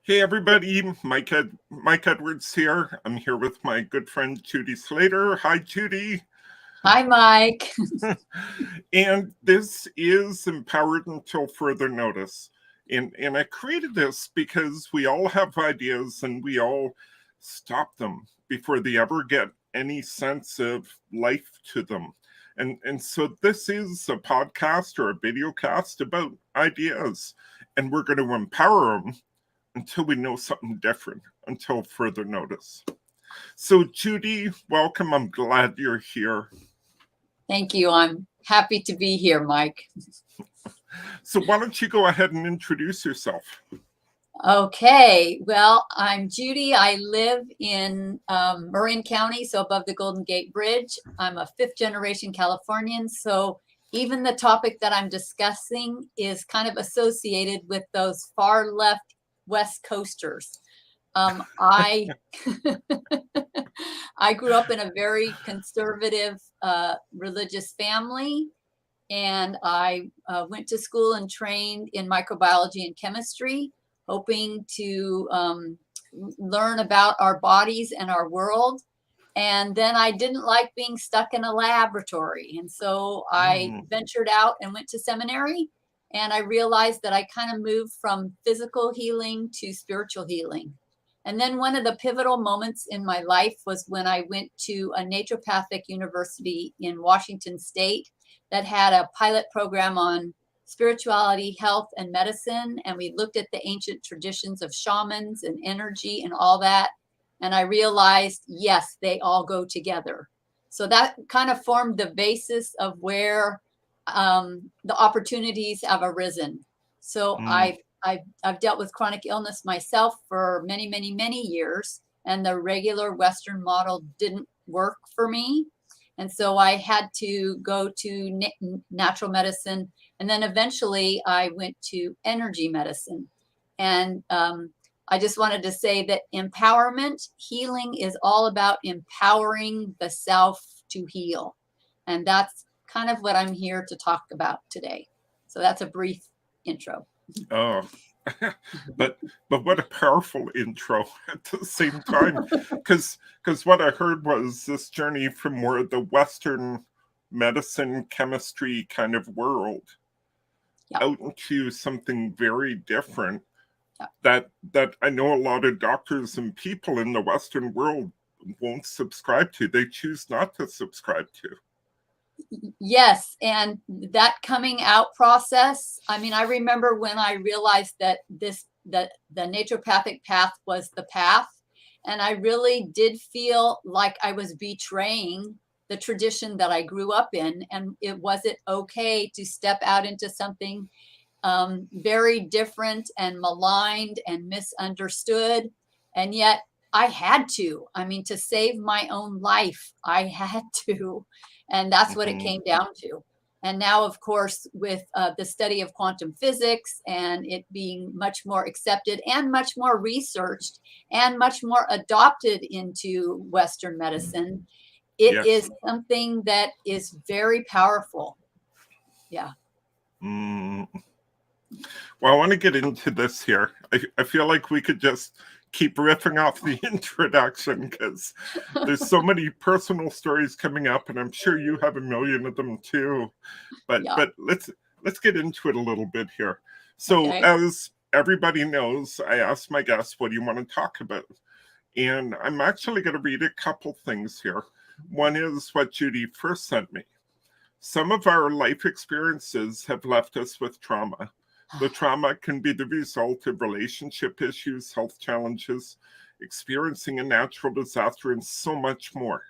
Hey everybody, Mike Edwards here. I'm here with my good friend Judy Slater. Hi Judy. Hi, Mike. And this is Empowered Until Further Notice. And I created this because we all have ideas and we all stop them before they ever get any sense of life to them. And so this is a podcast or a video cast about ideas, and we're going to empower them until we know something different, until further notice. So, Judy, welcome. I'm glad you're here. Thank you. I'm happy to be here, Mike. So, why don't you go ahead and introduce yourself? Okay. Well, I'm Judy. I live in Marin County, so above the Golden Gate Bridge. I'm a fifth-generation Californian, so even the topic that I'm discussing is kind of associated with those far left West Coasters. I I grew up in a very conservative religious family, and I went to school and trained in microbiology and chemistry, hoping to learn about our bodies and our world. And then I didn't like being stuck in a laboratory. And so I ventured out and went to seminary. And I realized that I kind of moved from physical healing to spiritual healing. And then one of the pivotal moments in my life was when I went to a naturopathic university in Washington State that had a pilot program on spirituality, health, and medicine. And we looked at the ancient traditions of shamans and energy and all that. And I realized, yes, they all go together. So that kind of formed the basis of where the opportunities have arisen. So I've dealt with chronic illness myself for many, many, many years, and the regular Western model didn't work for me. And so I had to go to natural medicine. And then eventually I went to energy medicine. And I just wanted to say that empowerment, healing is all about empowering the self to heal. And that's kind of what I'm here to talk about today. So that's a brief intro. Oh, but what a powerful intro at the same time, because what I heard was this journey from more the Western medicine chemistry kind of world out into something very different that I know a lot of doctors and people in the Western world won't subscribe to. They choose not to subscribe to. Yes, and that coming out process, I mean, I remember when I realized that the naturopathic path was the path, and I really did feel like I was betraying the tradition that I grew up in, and it wasn't okay to step out into something very different and maligned and misunderstood. And yet I had to. I mean, to save my own life, I had to. And that's what it came down to. And now, of course, with the study of quantum physics and it being much more accepted and much more researched and much more adopted into Western medicine, it is something that is very powerful. Yeah. Well, I want to get into this here. I feel like we could just keep riffing off the introduction because there's so many personal stories coming up, and I'm sure you have a million of them too. But let's get into it a little bit here. So as everybody knows, I asked my guests, what do you want to talk about? And I'm actually going to read a couple things here. One is what Judy first sent me. Some of our life experiences have left us with trauma. The trauma can be the result of relationship issues, health challenges, experiencing a natural disaster, and so much more.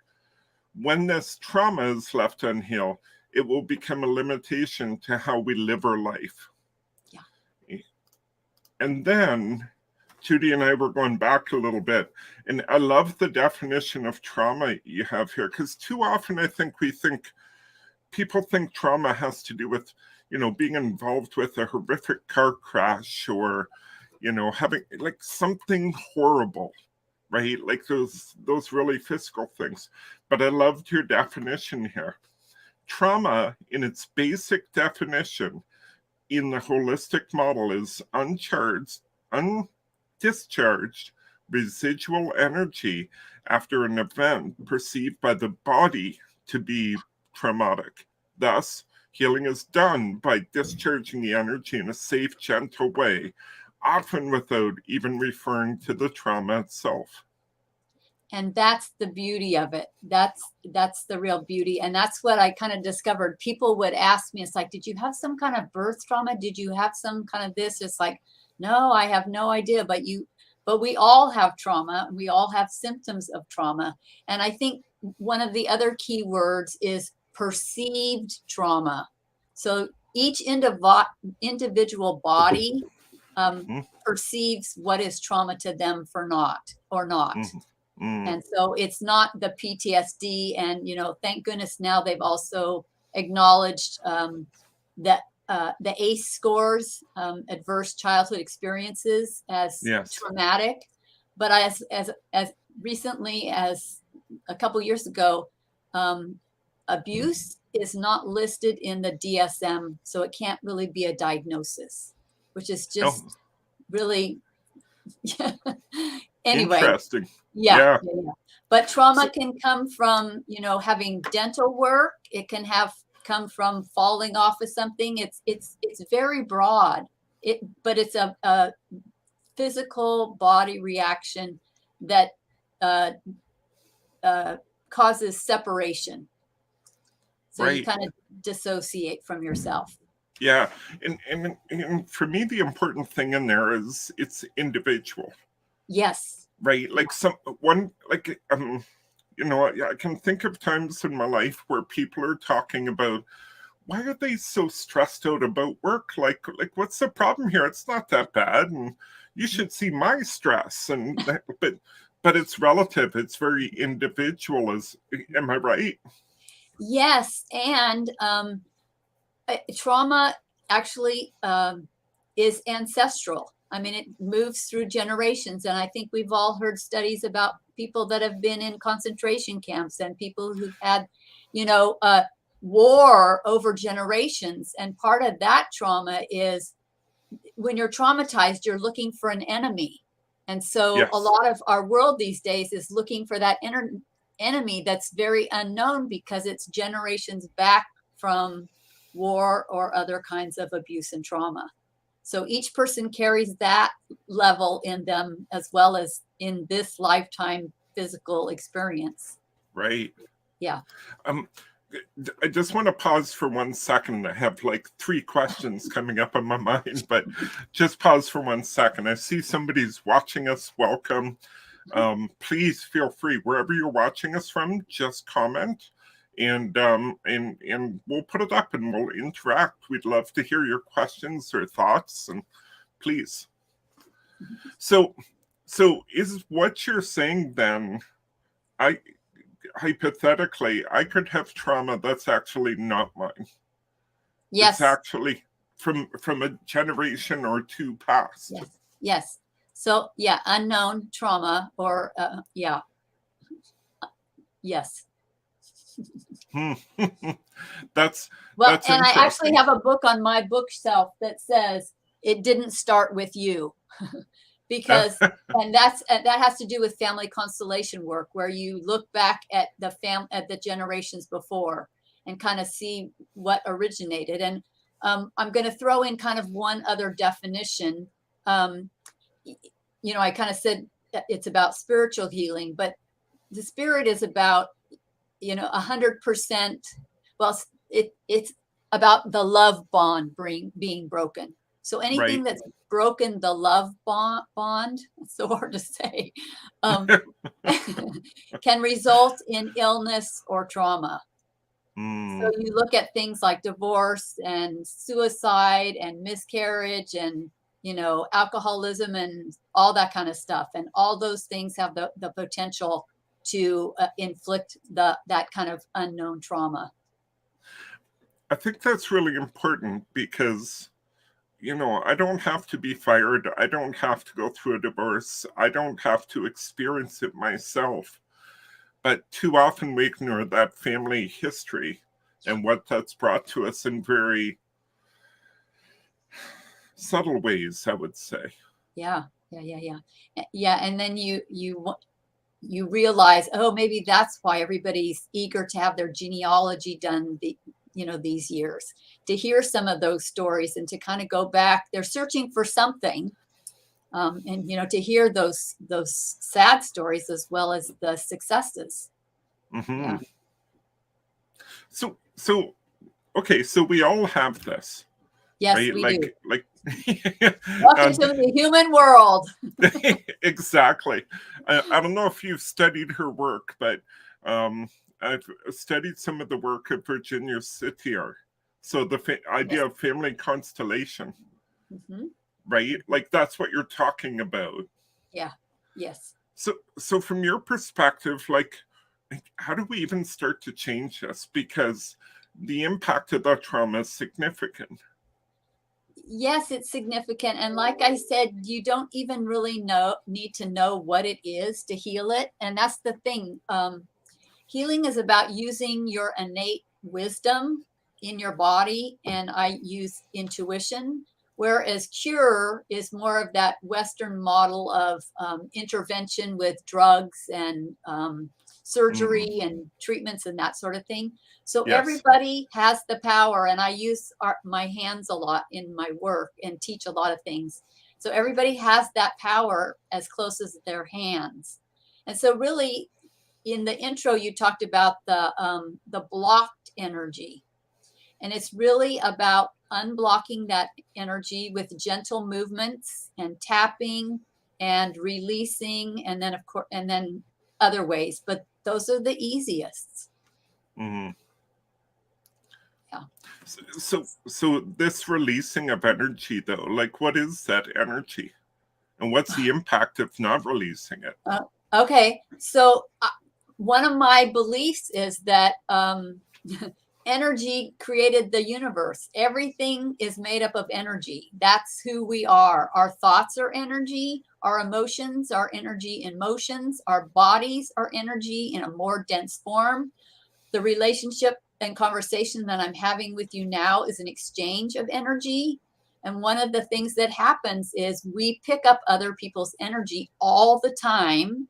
When this trauma is left unhealed, it will become a limitation to how we live our life. Yeah. And then Judy and I were going back a little bit, and I love the definition of trauma you have here, because too often I think people think trauma has to do with, being involved with a horrific car crash or, having like something horrible, right? Like those really physical things. But I loved your definition here. Trauma, in its basic definition in the holistic model, is uncharged, discharged residual energy after an event perceived by the body to be traumatic. Thus, healing is done by discharging the energy in a safe, gentle way, often without even referring to the trauma itself. And that's the beauty of it. That's the real beauty. And that's what I kind of discovered. People would ask me, it's like, did you have some kind of birth trauma? Did you have some kind of this? It's like, no, I have no idea. But we all have trauma, and we all have symptoms of trauma. And I think one of the other key words is perceived trauma. So each individual body perceives what is trauma to them or not. And so it's not the PTSD. And, thank goodness now they've also acknowledged that the ACE scores, adverse childhood experiences, as traumatic. But as recently as a couple years ago, abuse is not listed in the DSM, so it can't really be a diagnosis, which is just really anyway. Interesting. Yeah. But trauma can come from, having dental work. It can come from falling off of something. It's very broad. But it's a physical body reaction that causes separation. So you kind of dissociate from yourself. Yeah. And for me, the important thing in there is it's individual. Yes. Right. Like I can think of times in my life where people are talking about, why are they so stressed out about work? Like what's the problem here? It's not that bad. And you should see my stress. But it's relative. It's very individual. Am I right? Yes. And trauma actually is ancestral. I mean, it moves through generations. And I think we've all heard studies about people that have been in concentration camps and people who've had, war over generations. And part of that trauma is when you're traumatized, you're looking for an enemy. And so a lot of our world these days is looking for that enemy that's very unknown because it's generations back from war or other kinds of abuse and trauma. So each person carries that level in them as well as in this lifetime physical experience. Right. Yeah. I just want to pause for 1 second. I have like 3 questions coming up on my mind, but just pause for 1 second. I see somebody's watching us. Welcome. Please feel free, wherever you're watching us from, just comment. And we'll put it up and we'll interact. We'd love to hear your questions or thoughts, and please. So is what you're saying then, hypothetically, I could have trauma that's actually not mine. Yes. It's actually from a generation or 2 past. Yes. So unknown trauma or yes. That's and I actually have a book on my bookshelf that says it didn't start with you. Because and that has to do with family constellation work, where you look back at the generations before and kind of see what originated. And I'm going to throw in kind of one other definition. I kind of said that it's about spiritual healing, but the spirit is about 100%. Well, it's about the love bond being broken. So anything that's broken the love bond, it's so hard to say, can result in illness or trauma. So you look at things like divorce and suicide and miscarriage and, alcoholism and all that kind of stuff. And all those things have the potential to inflict that kind of unknown trauma. I think that's really important because, I don't have to be fired. I don't have to go through a divorce. I don't have to experience it myself. But too often we ignore that family history and what that's brought to us in very subtle ways, I would say. Yeah. Yeah. And then you realize, oh, maybe that's why everybody's eager to have their genealogy done these years, to hear some of those stories and to kind of go back. They're searching for something. And to hear those sad stories as well as the successes. Mm-hmm. Yeah. So okay, so we all have this, Yes, right? we do. Like Welcome um, to the human world. exactly. I don't know if you've studied her work, but I've studied some of the work of Virginia Satir. So the idea Yes. of family constellation, Mm-hmm. right? Like that's what you're talking about. Yeah. Yes. So from your perspective, like how do we even start to change this? Because the impact of that trauma is significant. Yes, it's significant. And like I said, you don't even really need to know what it is to heal it. And that's the thing. Healing is about using your innate wisdom in your body, and I use intuition, whereas cure is more of that Western model of intervention with drugs and surgery and treatments and that sort of thing. So Yes. everybody has the power, and I use my hands a lot in my work and teach a lot of things. So everybody has that power as close as their hands. And so really, in the intro, you talked about the blocked energy, and it's really about unblocking that energy with gentle movements and tapping and releasing, and then of course, and then other ways. But those are the easiest. Mm-hmm. Yeah. So this releasing of energy, though, like what is that energy, and what's the impact of not releasing it? Okay, so one of my beliefs is that energy created the universe. Everything is made up of energy. That's who we are. Our thoughts are energy. Our emotions are energy in motions. Our bodies are energy in a more dense form. The relationship and conversation that I'm having with you now is an exchange of energy. And one of the things that happens is we pick up other people's energy all the time.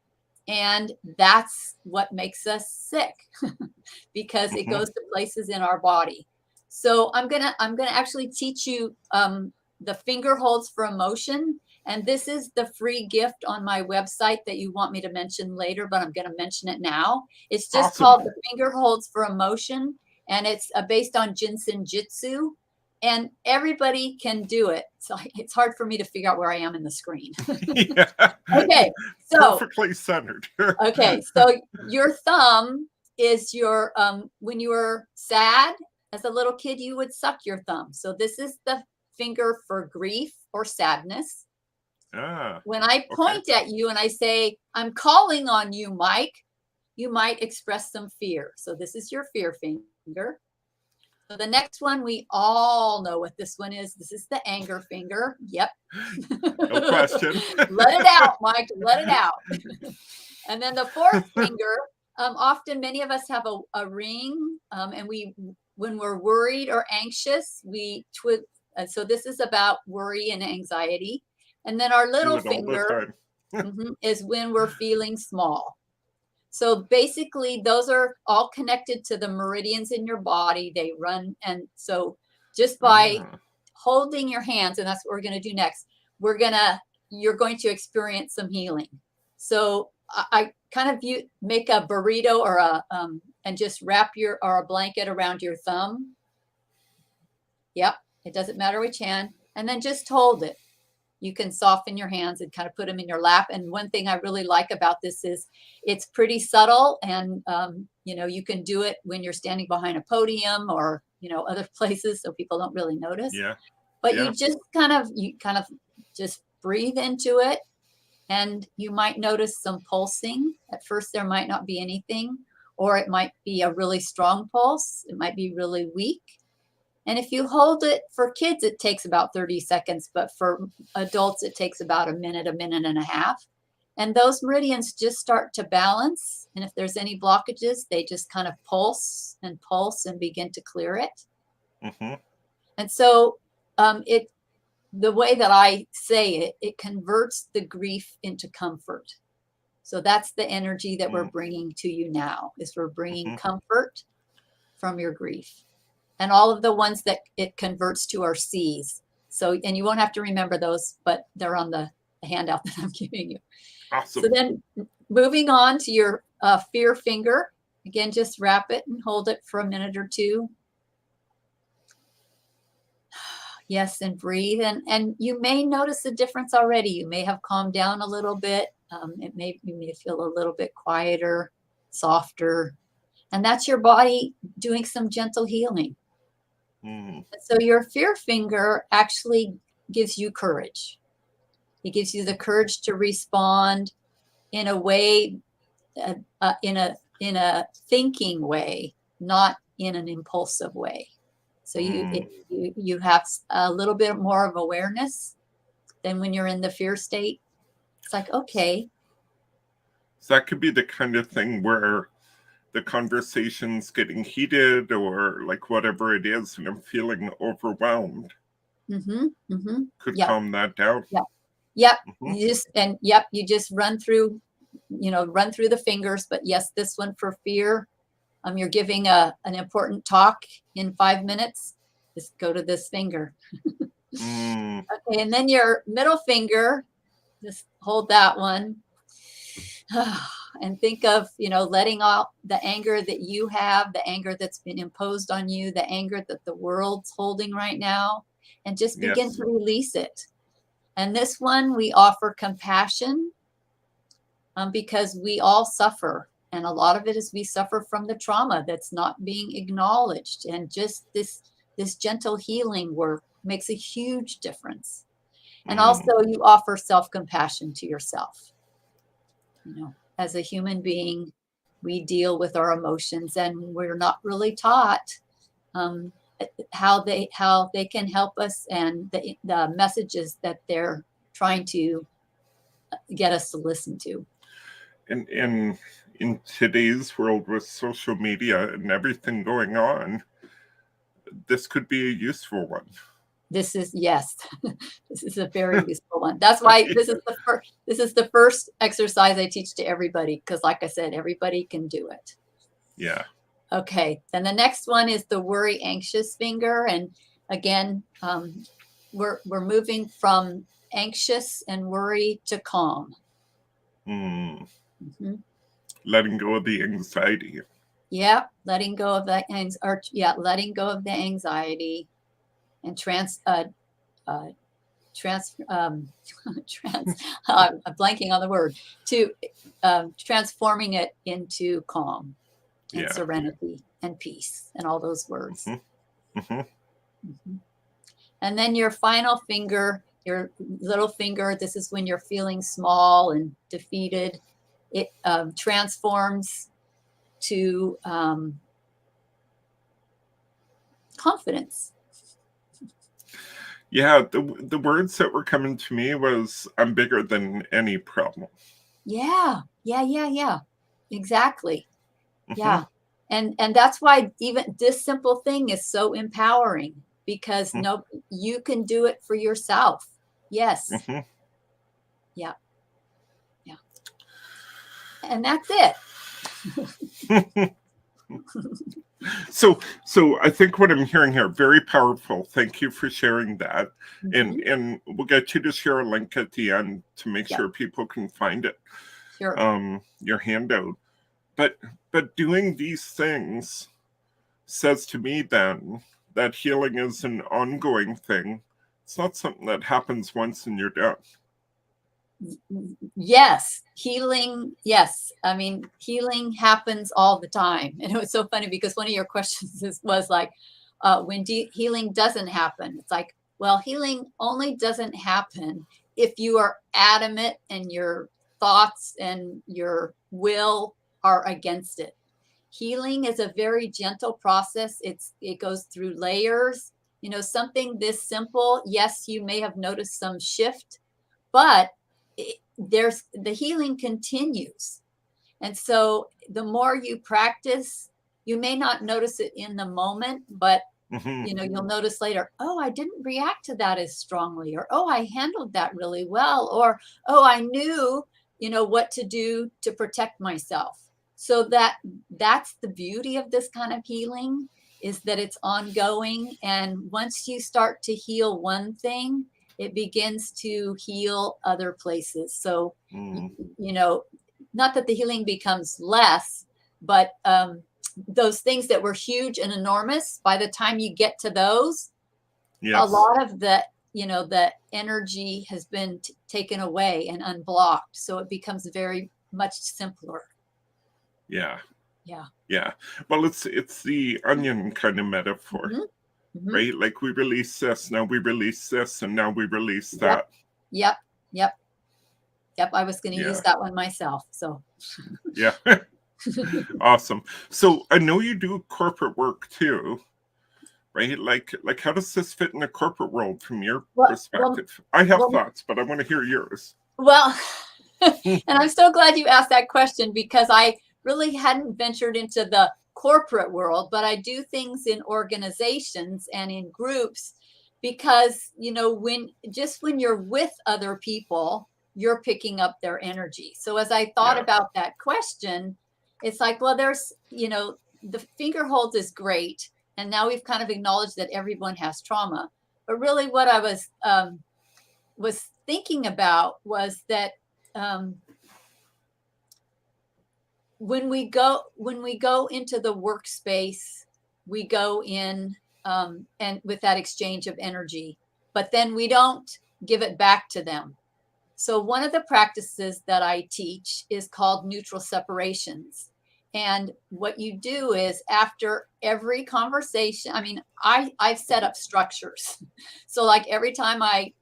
And that's what makes us sick because it Mm-hmm. goes to places in our body. So I'm gonna actually teach you the finger holds for emotion. And this is the free gift on my website that you want me to mention later, but I'm going to mention it now. It's just Awesome. called the finger holds for emotion, and it's based on Jinsen Jitsu, and everybody can do it. So it's hard for me to figure out where I am in the screen. Yeah. Okay, so Perfectly centered. okay, so your thumb is your when you were sad as a little kid, you would suck your thumb. So this is the finger for grief or sadness. Ah, When I okay. point at you and I say, I'm calling on you, Mike, you might express some fear. So this is your fear finger. So the next one, we all know what this one is. This is the anger finger. Yep. No question. Let it out, Mike. Let it out. And then the fourth finger, often many of us have a ring, and when we're worried or anxious, we twist. So this is about worry and anxiety. And then our Do little it all the finger time. is when we're feeling small. So basically, those are all connected to the meridians in your body. They run. And so just by Ah. holding your hands, and that's what we're going to do next, you're going to experience some healing. So I kind of make a burrito or and just wrap a blanket around your thumb. Yep. It doesn't matter which hand. And then just hold it. You can soften your hands and kind of put them in your lap. And one thing I really like about this is it's pretty subtle, and you can do it when you're standing behind a podium or other places, so people don't really notice. Yeah. But Yeah. you kind of just breathe into it, and you might notice some pulsing. At first, there might not be anything, or it might be a really strong pulse. It might be really weak. And if you hold it, for kids, it takes about 30 seconds, but for adults, it takes about a minute and a half. And those meridians just start to balance. And if there's any blockages, they just kind of pulse and begin to clear it. Mm-hmm. And so the way that I say it, it converts the grief into comfort. So that's the energy that we're bringing to you now, is we're bringing comfort from your grief. And all of the ones that it converts to are C's. So, and you won't have to remember those, but they're on the handout that I'm giving you. Awesome. So then moving on to your fear finger. Again, just wrap it and hold it for a minute or two. Yes, and breathe. And you may notice a difference already. You may have calmed down a little bit. You may feel a little bit quieter, softer. And that's your body doing some gentle healing. So your fear finger actually gives you courage. It gives you the courage to respond in a way, in a thinking way, not in an impulsive way. So you have a little bit more of awareness than when you're in the fear state. It's like, okay. So that could be the kind of thing where the conversation's getting heated, or like whatever it is, and I'm feeling overwhelmed. Could calm that down. Yep. You just run through the fingers. But yes, this one for fear. You're giving an important talk in 5 minutes. Just go to this finger. Okay, and then your middle finger, just hold that one. And think of, letting out the anger that you have, the anger that's been imposed on you, the anger that the world's holding right now, and just begin to release it. And this one, we offer compassion, because we all suffer. And a lot of it is we suffer from the trauma that's not being acknowledged. And just this gentle healing work makes a huge difference. And also you offer self-compassion to yourself. As a human being, we deal with our emotions, and we're not really taught how they can help us, and the messages that they're trying to get us to listen to. And in today's world, with social media and everything going on, this could be a useful one. This is this is a very useful one. That's why this is the first exercise I teach to everybody, because like I said, everybody can do it. Yeah. Okay. Then the next one is the worry anxious finger. And again, we're moving from anxious and worry to calm. Letting go of the anxiety. Yeah, letting go of that letting go of the anxiety, and I'm blanking on the word, to transforming it into calm and serenity and peace and all those words. And then your final finger, your little finger, this is when you're feeling small and defeated. It transforms to confidence. Yeah, the words that were coming to me was, I'm bigger than any problem. Yeah. Exactly. Yeah. And that's why even this simple thing is so empowering, because you can do it for yourself. Yes. Yeah. And that's it. So I think what I'm hearing here, very powerful. Thank you for sharing that. And we'll get you to share a link at the end to make sure people can find it. Sure. Your handout. But doing these things says to me then that healing is an ongoing thing. It's not something that happens once and you're done. Yes, healing. Yes. I mean, healing happens all the time. And it was so funny because one of your questions was like, when healing doesn't happen, it's like, well, healing only doesn't happen if you are adamant and your thoughts and your will are against it. Healing is a very gentle process. It goes through layers. Something this simple, yes, you may have noticed some shift, but the healing continues. And so the more you practice, you may not notice it in the moment, but Hmm. You'll notice later, oh, I didn't react to that as strongly, or, oh, I handled that really well, or, oh, I knew, what to do to protect myself. So that's the beauty of this kind of healing, is that it's ongoing. And once you start to heal one thing, it begins to heal other places. So, Mm. not that the healing becomes less, but those things that were huge and enormous, by the time you get to those, a Yes. lot of the energy has been taken away and unblocked. So it becomes very much simpler. Yeah. Yeah. Yeah. Well, it's the onion kind of metaphor, Mm-hmm. right? Like we release this, now we release this, and now we release Yep. that. Yep. I was going to use that one myself. So. Yeah. Awesome. So I know you do corporate work too, right? Like how does this fit in the corporate world from your perspective? I have thoughts, but I want to hear yours. Well, and I'm so glad you asked that question, because I really hadn't ventured into the corporate world, but I do things in organizations and in groups, because, when you're with other people, you're picking up their energy. So as I thought about that question, it's like, well, there's, the finger holds is great. And now we've kind of acknowledged that everyone has trauma. But really what I was thinking about was that when we go into the workspace, we go in and with that exchange of energy, but then we don't give it back to them. So one of the practices that I teach is called neutral separations. And what you do is, after every conversation, I mean, I've set up structures. So like every time I,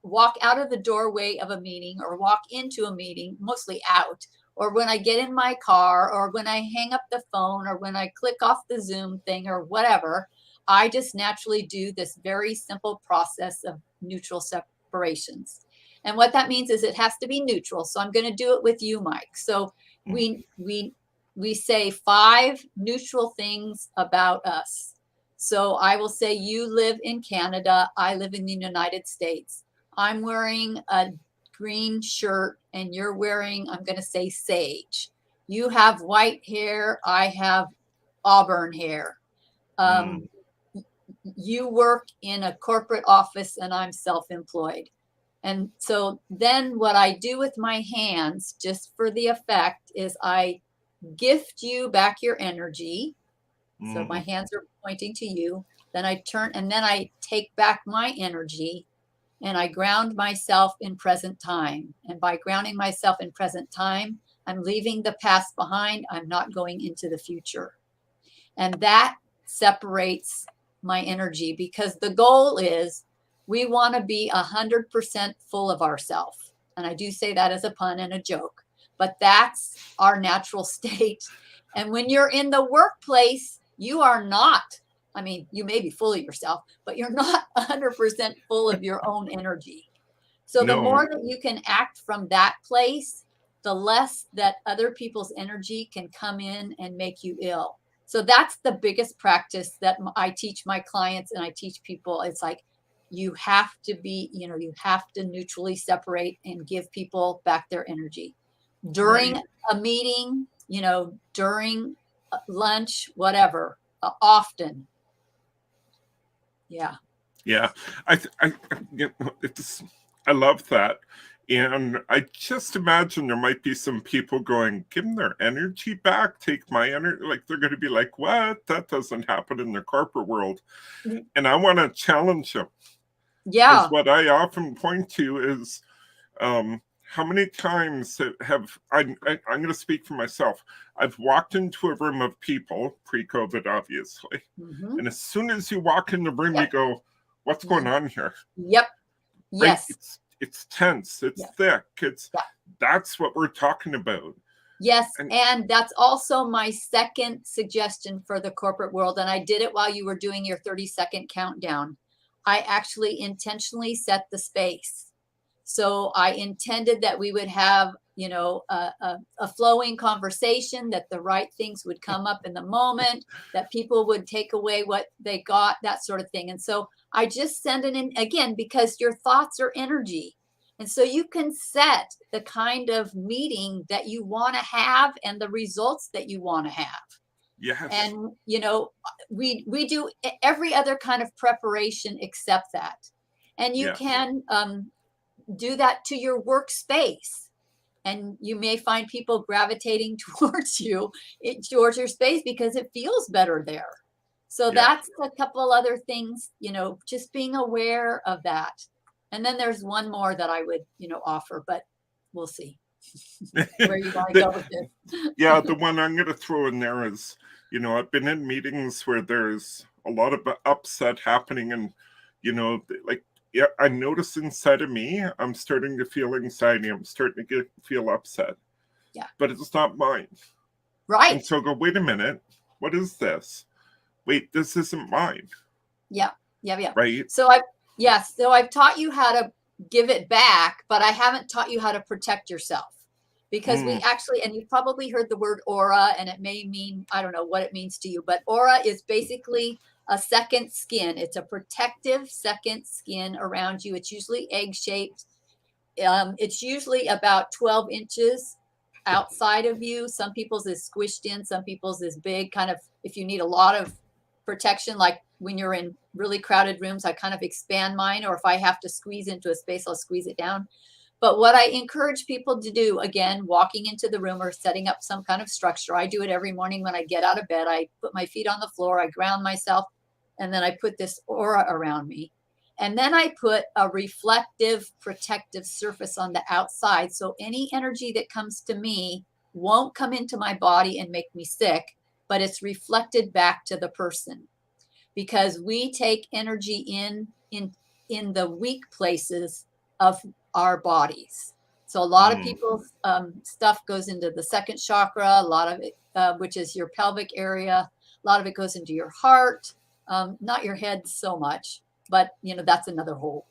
walk out of the doorway of a meeting, or walk into a meeting, mostly out, or when I get in my car, or when I hang up the phone, or when I click off the Zoom thing or whatever, I just naturally do this very simple process of neutral separations. And what that means is it has to be neutral. So I'm going to do it with you, Mike. So we say 5 neutral things about us. So I will say, you live in Canada, I live in the United States. I'm wearing a green shirt and you're wearing, I'm going to say, sage. You have white hair, I have auburn hair. You work in a corporate office and I'm self-employed. And so then what I do with my hands, just for the effect, is I gift you back your energy. So my hands are pointing to you. Then I turn, and then I take back my energy, and I ground myself in present time. And by grounding myself in present time, I'm leaving the past behind. I'm not going into the future. And that separates my energy, because the goal is, we want to be 100% full of ourselves. And I do say that as a pun and a joke, but that's our natural state. And when you're in the workplace, you are not, I mean, you may be full of yourself, but you're not 100% full of your own energy. So the more that you can act from that place, the less that other people's energy can come in and make you ill. So that's the biggest practice that I teach my clients, and I teach people. It's like, you have to be, you have to neutrally separate and give people back their energy during a meeting, during lunch, whatever, often. Yeah. Yeah. I love that. And I just imagine there might be some people going, give them their energy back, take my energy. Like, they're going to be like, what? That doesn't happen in the corporate world. And I want to challenge them. Yeah. Because what I often point to is, how many times I'm going to speak for myself. I've walked into a room of people, pre-COVID, obviously. And as soon as you walk in the room, you go, what's going on here? Yep. Yes. Right? It's tense. It's thick. That's what we're talking about. Yes. And that's also my second suggestion for the corporate world. And I did it while you were doing your 30-second countdown. I actually intentionally set the space. So I intended that we would have, you know, a flowing conversation, that the right things would come up in the moment, that people would take away what they got, that sort of thing. And so I just send it in again, because your thoughts are energy. And so you can set the kind of meeting that you want to have and the results that you want to have. Yes. And, you know, we do every other kind of preparation except that. And you Yes. can do that to your workspace. And you may find people gravitating towards you, towards your space, because it feels better there. So Yeah. that's a couple other things, you know, just being aware of that. And then there's one more that I would, you know, offer, but we'll see where you want to go with this. Yeah, the one I'm going to throw in there is, you know, I've been in meetings where there's a lot of upset happening, and, you know, like, yeah, I notice inside of me, I'm starting to feel anxiety. I'm starting to feel upset. Yeah. But it's not mine. Right. And so I go, wait a minute, what is this? Wait, this isn't mine. Yeah. Yeah. Yeah. Right. So I've taught you how to give it back, but I haven't taught you how to protect yourself. Because we actually, and you've probably heard the word aura, and it may mean, I don't know what it means to you, but aura is basically a second skin. It's a protective second skin around you. It's usually egg-shaped. It's usually about 12 inches outside of you. Some people's is squished in, some people's is big, kind of, if you need a lot of protection, like when you're in really crowded rooms, I kind of expand mine, or if I have to squeeze into a space, I'll squeeze it down. But what I encourage people to do, again, walking into the room or setting up some kind of structure, I do it every morning when I get out of bed. I put my feet on the floor, I ground myself, and then I put this aura around me. And then I put a reflective, protective surface on the outside. So any energy that comes to me won't come into my body and make me sick, but it's reflected back to the person. Because we take energy in the weak places of our bodies. So a lot of people's stuff goes into the second chakra, a lot of it, which is your pelvic area. A lot of it goes into your heart, not your head so much, but you know, that's another whole,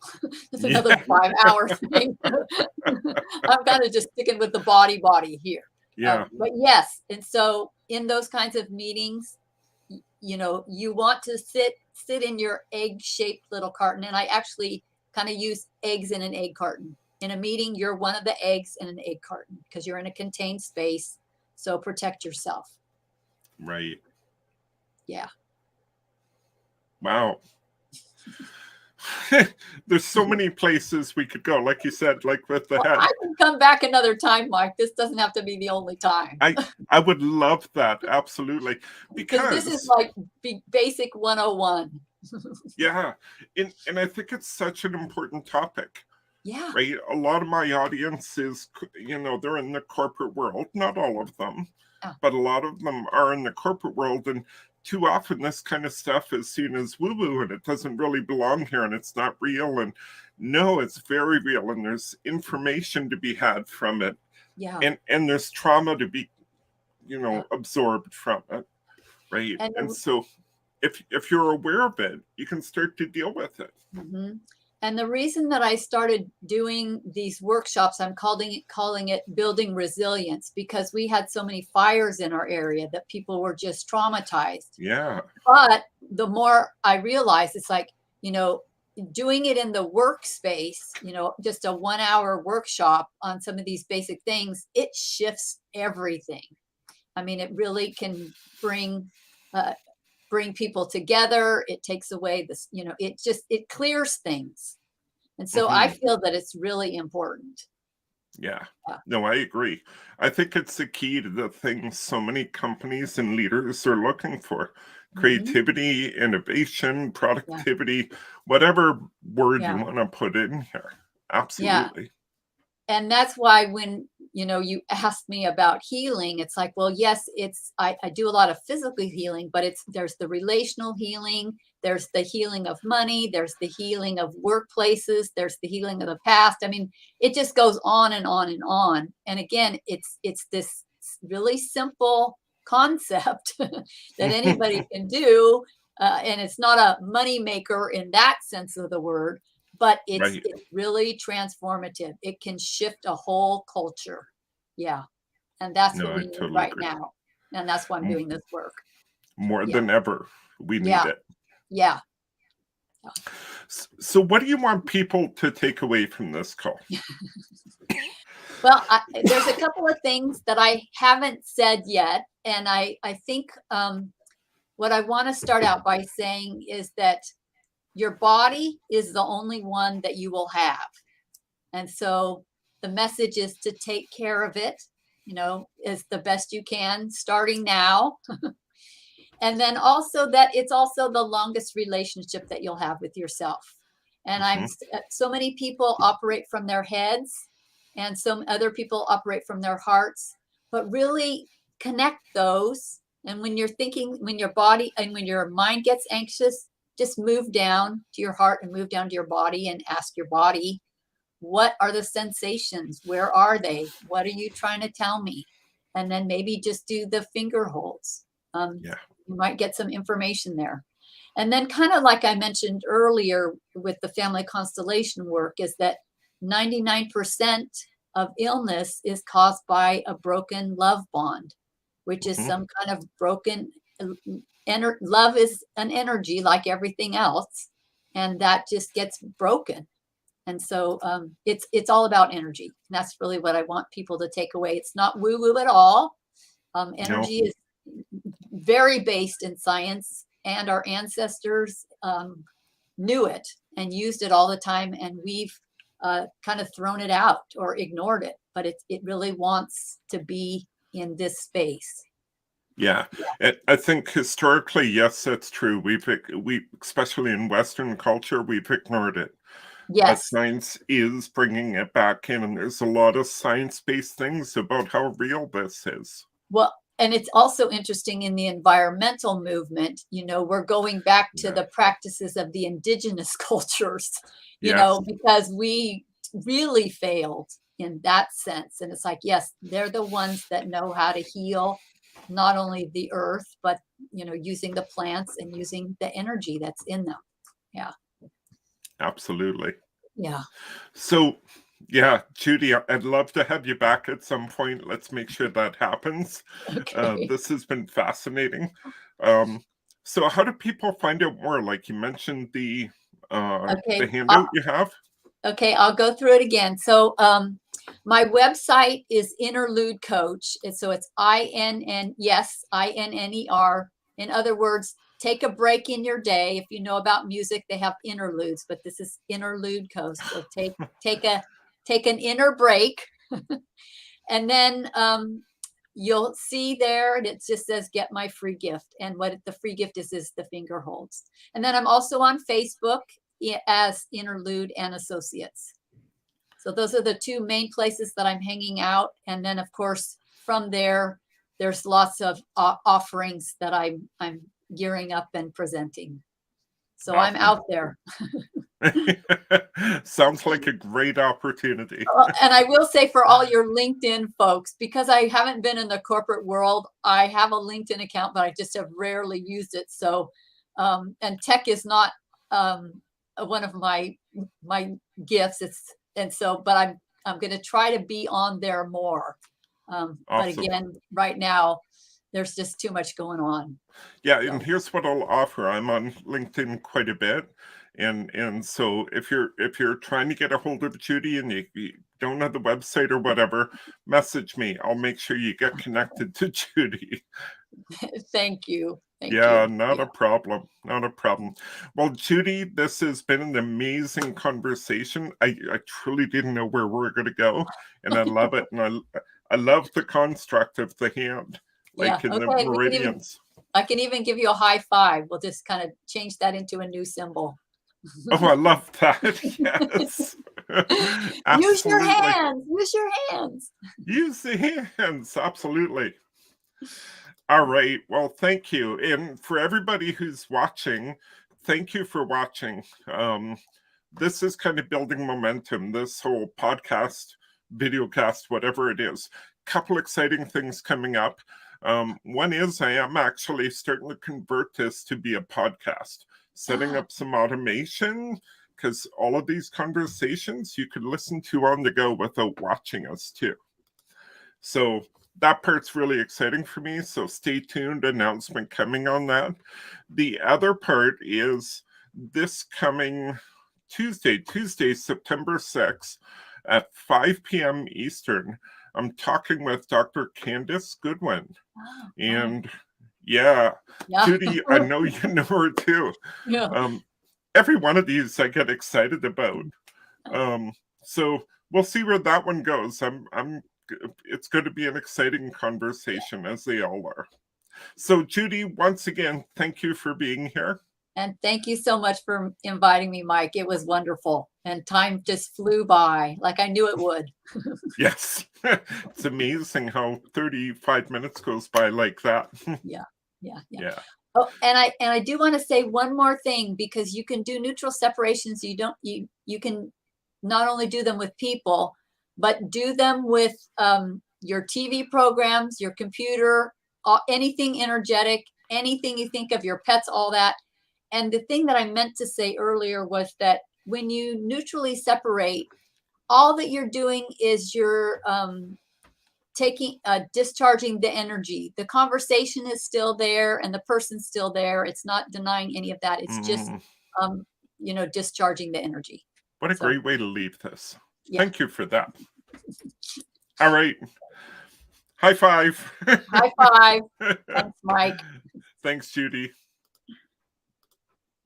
that's another 5-hour thing. I'm kind of just sticking with the body here. Yeah. But yes, and so in those kinds of meetings, you know, you want to sit in your egg-shaped little carton. And I actually kind of use eggs in an egg carton. In a meeting, you're one of the eggs in an egg carton because you're in a contained space. So protect yourself. Right. Yeah. Wow. There's so many places we could go, like you said, like with the head. I can come back another time, Mike. This doesn't have to be the only time. I would love that, absolutely, because this is like basic 101. Yeah, and I think it's such an important topic. Yeah. Right. A lot of my audience is, you know, they're in the corporate world. Not all of them, but a lot of them are in the corporate world, and too often this kind of stuff is seen as woo-woo, and it doesn't really belong here, and it's not real. And no, it's very real, and there's information to be had from it. Yeah. And there's trauma to be, you know, absorbed from it. Right. And so if you're aware of it, you can start to deal with it. Mm-hmm. And the reason that I started doing these workshops, I'm calling it building resilience, because we had so many fires in our area that people were just traumatized. Yeah. But the more I realized, it's like, you know, doing it in the workspace, you know, just a 1-hour workshop on some of these basic things, it shifts everything. I mean, it really can bring people together. It takes away this, you know, it clears things. And so I feel that it's really important. Yeah. No, I agree. I think it's the key to the things so many companies and leaders are looking for. Creativity, innovation, productivity, whatever word you want to put in here. Absolutely. Yeah. And that's why when, you know, you asked me about healing, it's like, well, yes, I do a lot of physical healing, but there's the relational healing, there's the healing of money, there's the healing of workplaces, there's the healing of the past. I mean, it just goes on and on and on. And again, it's this really simple concept that anybody can do. And it's not a money maker in that sense of the word, but it's Right. really transformative. It can shift a whole culture. Yeah. And that's No, what I we need totally right agree. now. And that's why I'm M- doing this work. More Yeah. than ever, we need Yeah. it. Yeah. So what do you want people to take away from this call? Well, there's a couple of things that I haven't said yet. And I think what I want to start out by saying is that your body is the only one that you will have. And so the message is to take care of it, as the best you can, starting now. And then also that it's also the longest relationship that you'll have with yourself. And Mhm. so many people operate from their heads, and some other people operate from their hearts, but really connect those. And when you're thinking, when your body and when your mind gets anxious, just move down to your heart and move down to your body and ask your body, what are the sensations? Where are they? What are you trying to tell me? And then maybe just do the finger holds. Yeah. You might get some information there. And then, kind of like I mentioned earlier with the family constellation work, is that 99% of illness is caused by a broken love bond, which is Mhm. some kind of broken love is an energy like everything else, and that just gets broken. And so it's all about energy. And that's really what I want people to take away. It's not woo woo at all. No. Energy is very based in science, and our ancestors knew it and used it all the time. And we've kind of thrown it out or ignored it. But it really wants to be in this space. Yeah. I think historically, yes, that's true. We especially in Western culture, we've ignored it. But Yes. science is bringing it back in, and there's a lot of science-based things about how real this is. Well, and it's also interesting in the environmental movement, we're going back to Yeah. the practices of the indigenous cultures, Yes. because we really failed in that sense. And it's like, yes, they're the ones that know how to heal not only the earth, but, using the plants and using the energy that's in them. Yeah. Absolutely. Yeah. So, yeah, Judy, I'd love to have you back at some point. Let's make sure that happens. Okay. This has been fascinating. Um, so how do people find out more? Like you mentioned the Okay. handout you have. Okay, I'll go through it again. So my website is Interlude Coach. And so it's INNER. In other words, take a break in your day. If you know about music, they have interludes, but this is Interlude Coach. So take an inner break. And then you'll see there, and it just says get my free gift. And what the free gift is the finger holds. And then I'm also on Facebook as Interlude and Associates. So those are the two main places that I'm hanging out. And then, of course, from there, there's lots of offerings that I'm gearing up and presenting. So I'm Awesome. out there. Sounds like a great opportunity. And I will say, for all your LinkedIn folks, because I haven't been in the corporate world, I have a LinkedIn account, but I just have rarely used it. So, and tech is not one of my gifts. But I'm going to try to be on there more. But Awesome. again, right now, there's just too much going on. Yeah, So. and here's what I'll offer. I'm on LinkedIn quite a bit. And so if you're trying to get a hold of Judy and you don't have the website or whatever, message me. I'll make sure you get connected to Judy. Thank you. Yeah, not a problem. Not a problem. Well, Judy, this has been an amazing conversation. I truly didn't know where we're going to go, and I love it. And I love the construct of the hand, like in the Okay. meridians. I can even give you a high five. We'll just kind of change that into a new symbol. Oh, I love that. Yes. Use your Absolutely. hands. Use your hands. Use the hands. Absolutely. All right. Well, thank you. And for everybody who's watching, thank you for watching. This is kind of building momentum, this whole podcast, videocast, whatever it is. Couple exciting things coming up. One is I am actually starting to convert this to be a podcast, setting up some automation, because all of these conversations you could listen to on the go without watching us too. So that part's really exciting for me. So stay tuned, announcement coming on that. The other part is this coming Tuesday, September 6th at 5 p.m. Eastern. I'm talking with Dr. Candace Goodwin. Oh, And yeah, Judy, I know you know her too. Yeah. Every one of these I get excited about. So we'll see where that one goes. It's going to be an exciting conversation, as they all are. So Judy, once again, thank you for being here. And thank you so much for inviting me, Mike. It was wonderful. And time just flew by like I knew it would. Yes. It's amazing how 35 minutes goes by like that. Yeah. Oh, and I do want to say one more thing, because you can do neutral separations. You can not only do them with people, but do them with your TV programs, your computer, anything energetic, anything you think of, your pets, all that. And the thing that I meant to say earlier was that when you neutrally separate, all that you're doing is you're discharging the energy. The conversation is still there and the person's still there. It's not denying any of that. It's just, discharging the energy. What a great way to leave this. Yeah. Thank you for that. All right. High five. High five. Thanks, Mike. Thanks, Judy.